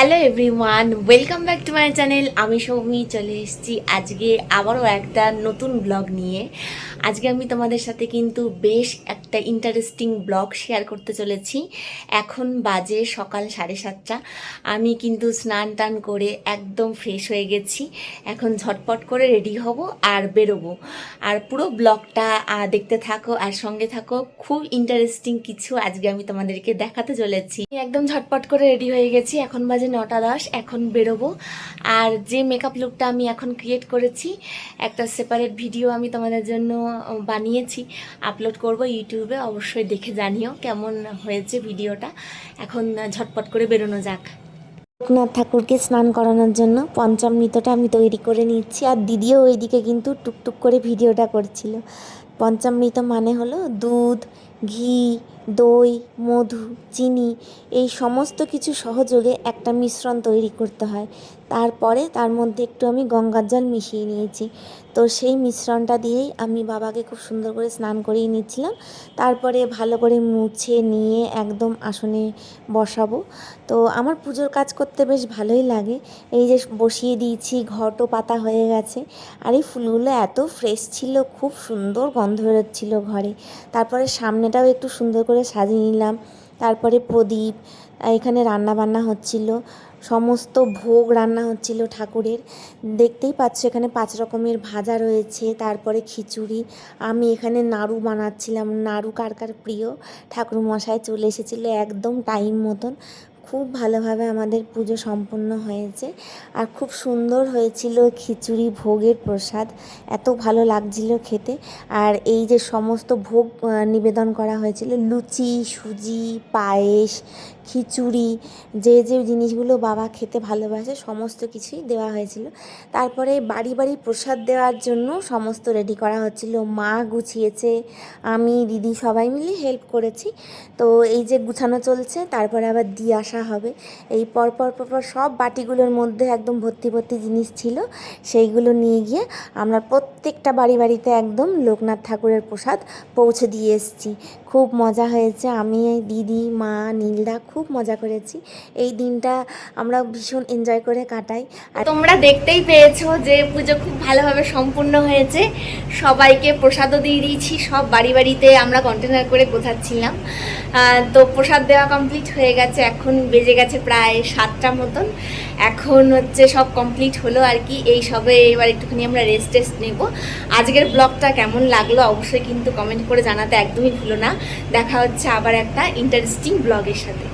Hello everyone, welcome back to my channel. আমি সৌমি চলে এসেছি আজকে আবারও একটা নতুন ব্লগ নিয়ে। আজকে আমি তোমাদের সাথে কিন্তু বেশ একটা ইন্টারেস্টিং ব্লগ শেয়ার করতে চলেছি। এখন বাজে সকাল 7:30। আমি কিন্তু স্নান টান করে একদম ফ্রেশ হয়ে গেছি। এখন ঝটপট করে রেডি হব আর বেরোবো। আর পুরো ব্লগটা দেখতে থাকো আর সঙ্গে থাকো। খুব ইন্টারেস্টিং কিছু আজকে আমি তোমাদেরকে দেখাতে চলেছি। একদম ঝটপট করে রেডি হয়ে গেছি। এখন বাজে 9:10, এখন বেরোবো। আর যে মেকআপ লুকটা আমি এখন ক্রিয়েট করেছি, একটা সেপারেট ভিডিও আমি তোমাদের জন্য বানিয়েছি, আপলোড করব ইউটিউবে। অবশ্যই দেখে জানিও কেমন হয়েছে ভিডিওটা। এখন ঝটপট করে বেরোনো যাক। লোকনাথ ঠাকুরকে স্নান করানোর জন্য পঞ্চামৃতটা আমি তৈরি করে নিচ্ছি, আর দিদিও ওইদিকে কিন্তু টুকটুক করে ভিডিওটা করছিল। পঞ্চামৃত মানে হলো দুধ, ঘি, দই, মধু, চিনি, এই সমস্ত কিছু সহযোগে একটা মিশ্রণ তৈরি করতে হয়। তারপরে তার মধ্যে একটু আমি গঙ্গার জল মিশিয়ে নিয়েছি। তো সেই মিশ্রণটা দিয়েই আমি বাবাকে খুব সুন্দর করে স্নান করিয়ে নিচ্ছিলাম। তারপরে ভালো করে মুছে নিয়ে একদম আসনে বসাবো। তো আমার পুজোর কাজ করতে বেশ ভালোই লাগে। এই যে বসিয়ে দিয়েছি, ঘটও পাতা হয়ে গেছে। আর এই ফুলগুলো এত ফ্রেশ ছিল, খুব সুন্দর গন্ধ বেরোচ্ছিল ঘরে। তারপরে সামনেটাও একটু সুন্দর করে সাজিয়ে নিলাম। তারপরে প্রদীপ, এখানে রান্না বান্না হচ্ছিল, সমস্ত ভোগ রান্না হচ্ছিল ঠাকুরের। দেখতেই পাচ্ছ এখানে 5 রকমের ভাজা রয়েছে, তারপরে খিচুড়ি। আমি এখানে নাড়ু বানাচ্ছিলাম। নাড়ু কার কার প্রিয়। ঠাকুর মশাই চলে এসেছিল একদম টাইম মতন। খুব ভালোভাবে আমাদের পুজো সম্পন্ন হয়েছে, আর খুব সুন্দর হয়েছিল খিচুড়ি, ভোগের প্রসাদ। এত ভালো লাগছিল খেতে। আর এই যে সমস্ত ভোগ নিবেদন করা হয়েছিল, লুচি, সুজি, পায়েস, খিচুড়ি, যে যে জিনিসগুলো বাবা খেতে ভালোবাসে সমস্ত কিছুই দেওয়া হয়েছিল। তারপরে বাড়ি বাড়ি প্রসাদ দেওয়ার জন্য সমস্ত রেডি করা হচ্ছিল। মা গুছিয়েছে, আমি, দিদি সবাই মিলে হেল্প করেছি। তো এই যে গুছানো চলছে, তারপরে আবার দিয়ে আসা হবে। এই পরপর সব বাটিগুলোর মধ্যে একদম ভর্তি ভর্তি জিনিস ছিল। সেইগুলো নিয়ে গিয়ে আমরা প্রত্যেকটা বাড়িতে একদম লোকনাথ ঠাকুরের প্রসাদ পৌঁছে দিয়ে এসেছি। খুব মজা হয়েছে। আমি, দিদি, মা, নীলদা খুব মজা করেছি। এই দিনটা আমরা ভীষণ এনজয় করে কাটাই। আর তোমরা দেখতেই পেয়েছো যে পুজো খুব ভালোভাবে সম্পূর্ণ হয়েছে। সবাইকে প্রসাদও দিয়ে দিয়েছি। সব বাড়িতে আমরা কন্টেনার করে গোছাচ্ছিলাম। তো প্রসাদ দেওয়া কমপ্লিট হয়ে গেছে। এখন বেজে গেছে প্রায় 7টা মতন। এখন হচ্ছে সব কমপ্লিট হলো আর কি। এই সবে এবার একটুখানি আমরা রেস্ট নেব। আজকের ব্লগটা কেমন লাগলো অবশ্যই কিন্তু কমেন্ট করে জানাতে একদমই ভুলো না। দেখা হচ্ছে আবার একটা ইন্টারেস্টিং ব্লগের সাথে।